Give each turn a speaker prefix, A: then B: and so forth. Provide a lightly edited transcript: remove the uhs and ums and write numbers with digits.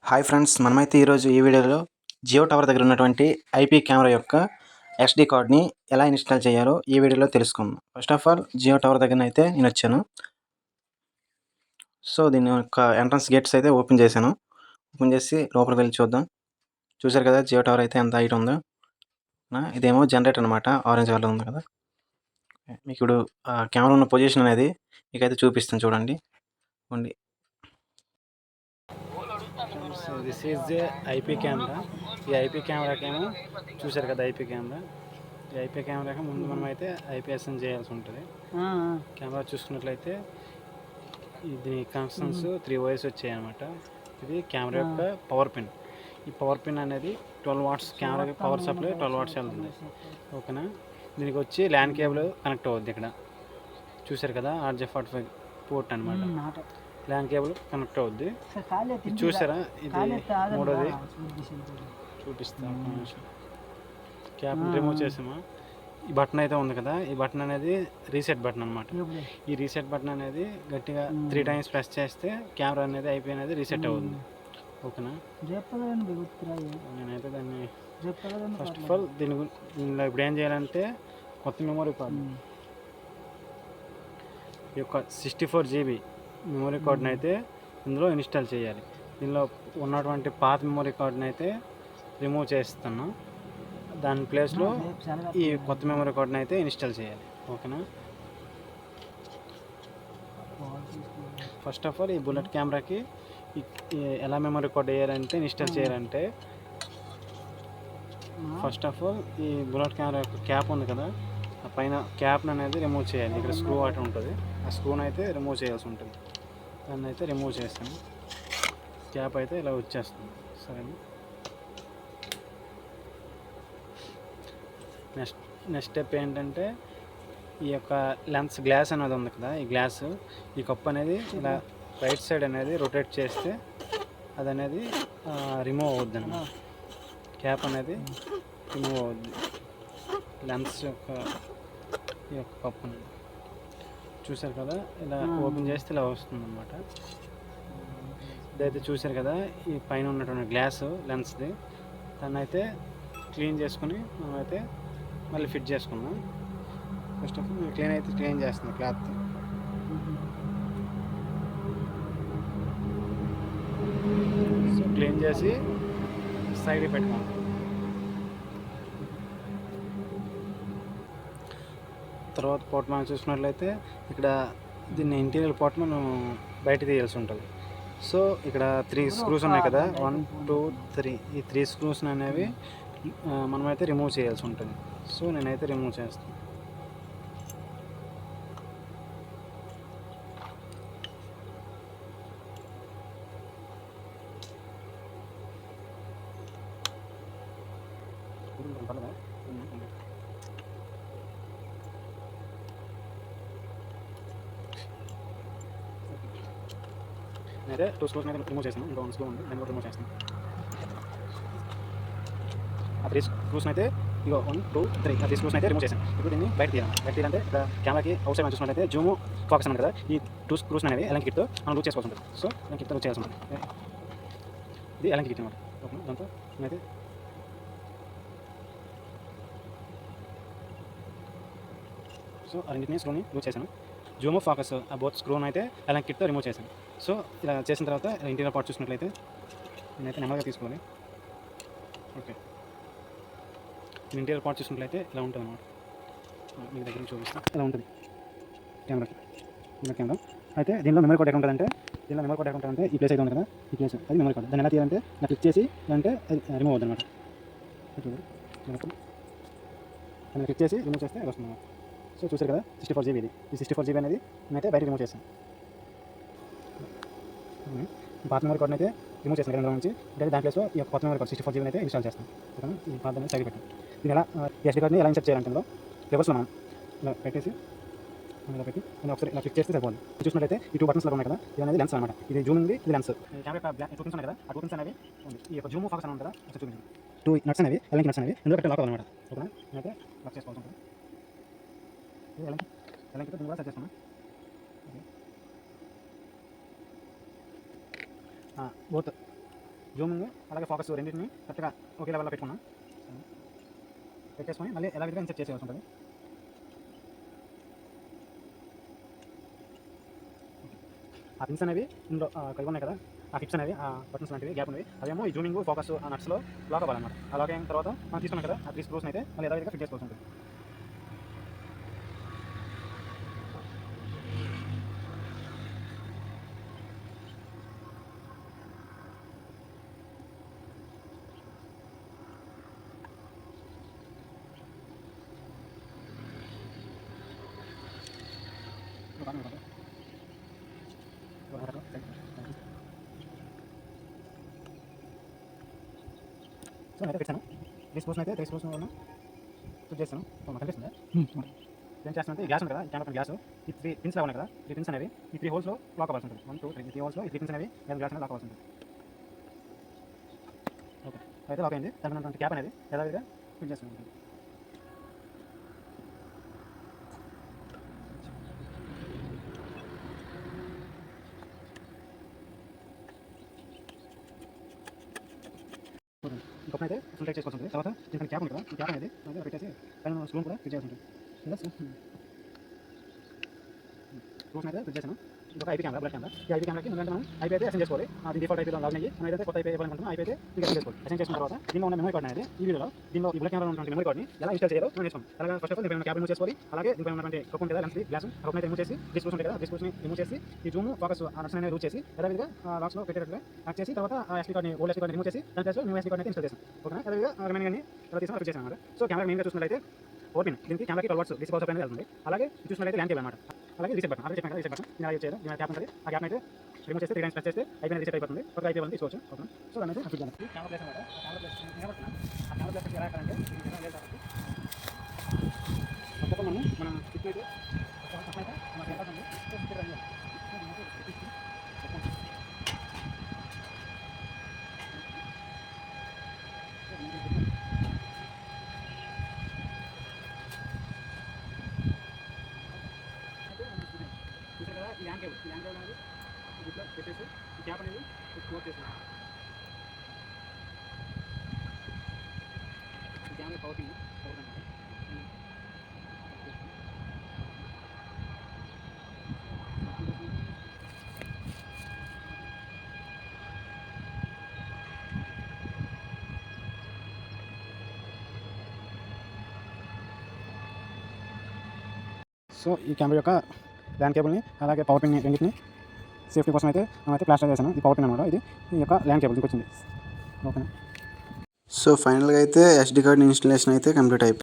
A: Hi friends, మనమైతే ఈరోజు ఈ వీడియోలో జియో టవర్ దగ్గర ఉన్నటువంటి ఐపీ కెమెరా యొక్క ఎస్డి కార్డ్ని ఎలా ఇన్స్టాల్ చేయాలో ఈ వీడియోలో తెలుసుకుందాం. First of all Jio tower దగ్గర అయితే నేను వచ్చాను. సో దీని యొక్క ఎంట్రన్స్ గేట్స్ అయితే ఓపెన్ చేశాను. ఓపెన్ చేసి లోపలికి వెళ్ళి చూద్దాం. చూసారు కదా జియో టవర్ అయితే ఎంత హైట్ ఉందో. ఇదేమో జనరేటర్ అనమాట, ఆరెంజ్ కలర్ ఉంది కదా. మీకు ఇప్పుడు కెమెరా ఉన్న పొజిషన్ అనేది మీకైతే చూపిస్తాను చూడండి.
B: This is IP camera. ఈ ఐపీ కెమెరాకేమో చూసారు కదా, ఐపీ కెమెరా. ఈ ఐపీ కెమెరాకి ముందు మనం అయితే ఐపీఎస్ఎన్ చేయాల్సి ఉంటుంది. కెమెరా చూసుకున్నట్లయితే ఇది కనెక్షన్స్ 3 వైర్స్ వచ్చాయి అనమాట. ఇది కెమెరా యొక్క పవర్ పిన్. ఈ పవర్ పిన్ అనేది 12 వాట్స్, కెమెరాకి పవర్ సప్లై 12 వాట్స్ వెళ్తుంది. ఓకేనా. దీనికి వచ్చి ల్యాన్ కేబుల్ కనెక్ట్ అవుద్ది. ఇక్కడ చూసారు కదా, RJ45 పోర్ట్ అనమాట. ల్యాన్ కేబుల్ కనెక్ట్ అవుద్ది. చూసారా, ఇది మూడోది చూపిస్తాను. క్యాప్ రిమూవ్ చేసామా. ఈ బటన్ అయితే ఉంది కదా, ఈ బటన్ అనేది రీసెట్ బటన్ అనమాట. ఈ రీసెట్ బటన్ అనేది గట్టిగా 3 టైమ్స్ ప్రెస్ చేస్తే కెమెరా అనేది ఐపీ అనేది రీసెట్ అవుతుంది. ఓకేనా. నేనైతే దాన్ని ఫస్ట్ ఆఫ్ ఆల్ దీనిలో ఇప్పుడు ఏం చేయాలంటే కొత్త మెమరీ కార్డు, ఈ యొక్క 64 GB మెమరీ కార్డుని అయితే ఇందులో ఇన్స్టాల్ చేయాలి. దీనిలో ఉన్నటువంటి పాత మెమరీ కార్డుని అయితే రిమూవ్ చేస్తున్నాం. దాని ప్లేస్లో ఈ కొత్త మెమరీ కార్డుని అయితే ఇన్స్టాల్ చేయాలి. ఓకేనా. ఫస్ట్ ఆఫ్ ఆల్ ఈ బుల్లెట్ కెమెరాకి ఎలా మెమరీ కార్డు వేయాలంటే ఇన్స్టాల్ చేయాలంటే, ఫస్ట్ ఆఫ్ ఆల్ ఈ బుల్లెట్ కెమెరా యొక్క క్యాప్ ఉంది కదా, ఆ పైన క్యాప్ని అనేది రిమూవ్ చేయాలి. ఇక్కడ స్క్రూ వాటి ఉంటుంది, ఆ స్క్రూని అయితే రిమూవ్ చేయాల్సి ఉంటుంది. దాన్ని అయితే రిమూవ్ చేస్తాను. క్యాప్ అయితే ఇలా వచ్చేస్తుంది. సరేనా. నెక్స్ట్ స్టెప్ ఏంటంటే, ఈ యొక్క లెన్స్ గ్లాస్ అనేది ఉంది కదా, ఈ గ్లాస్, ఈ కప్ అనేది ఇలా రైట్ సైడ్ అనేది రొటేట్ చేస్తే అది అనేది రిమూవ్ అవుద్ది అన్నమాట. క్యాప్ అనేది రిమూవ్ అవుద్ది. లెన్స్ యొక్క ఈ యొక్క కప్ అనేది చూసారు కదా, ఇలా ఓపెన్ చేస్తే ఇలా వస్తుంది అన్నమాట. ఇదైతే చూసారు కదా, ఈ పైన ఉన్నటువంటి గ్లాసు లెన్స్ది, దాన్ని అయితే క్లీన్ చేసుకుని మనమైతే మళ్ళీ ఫిట్ చేసుకున్నాం. ఫస్ట్ ఆఫ్ ఆల్ క్లీన్ చేస్తున్నాం క్లాత్. సో క్లీన్ చేసి సైడ్కి పెట్టుకోండి. తర్వాత పోర్ట్ మనం చూసుకున్నట్లయితే ఇక్కడ దీన్ని ఇంటీరియర్ పోర్ట్ మనం బయట తీయాల్సి ఉంటుంది. సో ఇక్కడ 3 స్క్రూస్ ఉన్నాయి కదా, 1 2 3, ఈ 3 స్క్రూస్ అనేవి మనమైతే రిమూవ్ చేయాల్సి ఉంటుంది. సో నేనైతే రిమూవ్ చేస్తాను. అయితే 2 స్క్రూస్ అయితే రిమూవ్ చేస్తాను. ఇంకో 1 స్క్రూ ఉంది, దాన్ని కూడా రిమూవ్ చేస్తాను. ఆ 3 స్క్రూస్ అయితే ఇగో 1 2 3, ఆ 3 స్క్రూస్ అయితే రిమూవ్ చేశాను. ఇప్పుడు దీన్ని బయట తీయాలంటే ఇక్కడ కెమెరాకి అవుట్ సైడ్ మనం చూసుకున్నట్లయితే జూమ్ ఫోకస్ అన్నాను కదా, ఈ 2 స్క్రూస్ అనేవి ఎలాంటి కిట్తో మనం లూజ్ చేసుకోవాల్సి ఉంటుంది. సో ఎలాంటి కిట్తో లూజ్ చేయాల్సి ఉంటుంది. ఇది ఎలాంటి కిట్ అనమాట. ఓకే, దాంతో నేనైతే సో అన్నింటినీ స్క్రూని లూజ్ చేశాను. జూమ్ ఫోకస్ ఆ బోత్ స్క్రూని అయితే ఎలాంటి కిట్తో రిమూవ్ చేశాను. సో ఇలా చేసిన తర్వాత ఇంటీరియర్ పార్ట్ చూసినట్లయితే నేనైతే నెమ్మదిగా తీసుకోవాలి. ఓకే, ఇంటీరియర్ పార్ట్ చూసినట్లయితే ఇలా ఉంటుంది అన్నమాట. మీకు దగ్గర చూపిస్తాను. ఇలా ఉంటుంది కెమెరాకి. కెమెరా అయితే దీనిలో మెమరీ కార్డ్ ఎక్కడ ఉంటుందంటే, ఈ ప్లేస్ అయితే ఉంది కదా, ఈ ప్లేస్ అది మెమరీ కార్డ్. దాన్ని ఎలా తీయాలంటే ఇలా క్లిక్ చేసి అంటే అది రిమూవ్ అవుతుంది అనమాట. దాన్ని క్లిక్ చేసి రిమూవ్ చేస్తే అది వస్తుంది అన్నమాట. సో చూసారు కదా, 64 GB ఇది. ఈ 64 GB అనేది నేనైతే బయట రిమూవ్ చేస్తాను. పాత మెమరీ కార్డ్ని అయితే రిమూవ్ చేస్తాను కేంద్రం నుంచి. అంటే దాని ప్లేస్లో ఈ కొత్త మెమరీ కార్డ్ 64 GB అయితే ఇన్స్టాల్ చేస్తాను. ఓకేనా. ఈ పాత అనేది సైడ్ పెట్టాను. దీని ఎలా ఎస్డీ కార్డ్ని ఎలా ఇన్సర్ట్ చేయాలంటే రివర్స్లో మనం ఇలా పెట్టేసి ఇలా పెట్టి ఒకసారి ఇలా క్లిక్ చేస్తే సరిపోతుంది. చూసినట్లయితే ఈ 2 బటన్స్ ఉన్నాయి కదా, ఇది అనేది లెన్స్ అనమాట. ఇది జూమ్ ఉంది, ఇది లెన్స్. కెమెరా టూ పిన్స్ ఉన్నాయి కదా, ఆ 2 పిన్స్ అనేవి ఈ యొక్క జూమ్ ఫోకస్ అని ఉంటుంది కదా, అసలు చూపించండి. 2 నట్స్ అనేవి ఎలాంటి నట్స్ అనేవి ఇందులో పెట్టి లాక్ అవ్వాలన్నమాట. ఓకేనా. నేనైతే లాక్ చేసుకోవాల్సి ఉంటుంది. ఇది ఎలాంటి దీన్ని కూడా సెట్ చేస్తాను. బోత్ జూమింగ్ అలాగే ఫోకస్ రెండింటిని కరెక్ట్గా ఒకే లెవెల్లో పెట్టుకున్నాం. పెట్టేసుకొని మళ్ళీ ఎలా విధంగా ఇన్సెట్ చేసేయాల్సి ఉంటుంది. ఆ పిన్స్ అనేవి ఇందులో కలిగి ఉన్నాయి కదా, ఆ టిప్స్ అనేవి, ఆ బటన్స్ లాంటివి గ్యాప్ ఉన్నవి అవేమో ఈ జూమింగ్ ఫోకస్ ఆ నట్స్లో లాక్ అవ్వాలన్నమాట. ఆ లాక్ అయిన తర్వాత మనం తీసుకున్నాం కదా ఆ 3 స్క్రూస్ని అయితే మళ్ళీ ఎలా విధంగా ఫిట్ చేసుకోవాల్సి ఉంటుంది. సో అయితే పెట్టాను 3 స్క్రూస్ని అయితే 3 స్క్రూస్ ఫిట్ చేస్తాను. సో మాకు కనిపిస్తుంది ఏం చేస్తానంటే గ్యాస్ ఉంది కదా, కెమెరా గ్యాస్ ఈ 3 పిన్స్ ఉన్నాయి కదా, 3 పిన్స్ అనేవి ఈ 3 హోల్స్లో లాక్ అవ్వాల్సి ఉంటుంది. 1 2 3 హోల్స్లో ఈ 3 పిన్స్ అనేవి గ్యాస్ అనేది లాక్ అవ్వాల్సి ఉంటుంది. ఓకే అయితే లాక్ అయింది. దాని ఉన్నటువంటి క్యాప్ అనేది యథావిధిగా ఫిట్ చేస్తున్నాను. ఇంకొక అయితే ఫుల్ టైట్ చేసుకోవాల్సి ఉంటుంది. తర్వాత దీనికి క్యాప్ ఉంది కదా, ఈ క్యాప్ అనేది పెట్టేసి పైన స్క్రూ కూడా ఫిట్ చేయాల్సి ఉంటుంది. ఇలా స్క్రూస్ అయితే ఫిట్ చేశాను. ఇంకొక ఐపీ కెమెరా, బ్లడ్ కెమెరా. ఈ ఐపీ కెమెరాకి ఎందుకంటే మనం ఐపీ అయితే అసెండ్ చేసుకోవాలి. అది డిఫాల్ట్ ఐపీలో లాగిన్ అయ్యి మనం ఏదైతే కొత్త ఐపీ ఇవ్వాలనుకుంటున్నాం ఐపీ అయితే ఇంకా అసెండ్ చేసుకోవాలి. అసెండ్ చేసుకున్న తర్వాత దీనిలో ఉన్న మెమరీ కార్డ్ అనేది ఈ వీడియోలో దీనిలో ఈ బ్లడ్ కెమెరా ఉన్నటువంటి మెమరీ కార్డ్ని ఎలా ఇన్స్టాల్ చేయాలో మనం నేర్చుకోండి. అలాగే ఫస్ట్ ఆఫ్ ఆల్ దీనిపై క్యాప్ రిమూవ్ చేసుకోవాలి. అలాగే దీనిపై ఉన్నటువంటి కప్పు ఉంటుంది కదా, లెన్స్ గ్లాస్ కప్పు అయితే రిమూవ్ చేసి డిస్క్రూస్ ఉంటాయి కదా, డిస్క్రూస్ని రిమూవ్ చేసి ఈ జూమ్ ఫోకస్ ఆ నట్స్ అనేది రూట్ చేసి యథావిధిగా బాక్స్లో పెట్టేటట్లుగా యాక్ట్ చేసి తర్వాత ఆ ఎస్డీ కార్డ్ని ఓల్డ్ ఎస్డీ కార్డ్ని రిమూవ్ చేసి దాని ప్లేస్లో న్యూ ఎస్డీ కార్డ్ని ఇన్స్టాల్ చేసాం. ఓకేనా, యథావిధిగా రిమైనింగ్ అన్ని ఎలా తీసుకుని వర్క్ చేసాం అన్నమాట. సో కెమెరా మెయిన్గా చూసినట్లయితే ఓపెన్ దీనికి కెమెరాకి 12 వాట్స్ డీసీ పవర్ సప్లై అనేది వెళ్తుంది. అలాగే చూసినట్లయితే ల్యాండ్ కేబుల్ అన్నమాట. అలాగే రీసెట్ బటన్, అలాగే చెప్పాను కదా రీసెట్ బటన్ ఇలా యూజ్ చేయాలి. దీని క్యాప్ ఉంటుంది, ఆ క్యాప్ అయితే రిమూవ్ చేస్తే 3 టైమ్స్ ప్రెస్ చేస్తే ఐపీ రీసెట్ అయిపోతుంది. ఒక ఐపీ వాళ్ళని తీసుకోవచ్చు. ఓకే, సో దాన్ని అయితే ఫిట్ చేయాలి. ఈ కెమెరా ప్లేస్ అన్నమాట. ఆ కెమెరా ప్లేస్ ఎలా ఎక్కాలంటే మొత్తం మనం ఫిట్ అయితే మనకి ఎంత ఉంది ఫిట్ రండి. చూసారు కదా ఈ ల్యాండ్ కేబుల్ అనేది ఇట్లా పెట్టేసి ఈ క్యాప్ అనేది క్లోజ్ చేసేసి ఈ కెమెరా పవర్ అన్నమాట. సో ఈ కెమెరా యొక్క ల్యాండ్ కేబుల్ని అలాగే పవర్ పిన్ని రెండింటిని సేఫ్టీ కోసం అయితే మనమైతే ప్లాస్టర్ చేశాను. ఈ పవర్ పిన్ అనమాట, ఇది ఈ యొక్క ల్యాండ్ కేబుల్ వచ్చింది. ఓకే,
A: సో ఫైనల్గా అయితే ఎస్డి కార్డ్ ఇన్స్టాలేషన్ అయితే కంప్లీట్ అయిపోయింది.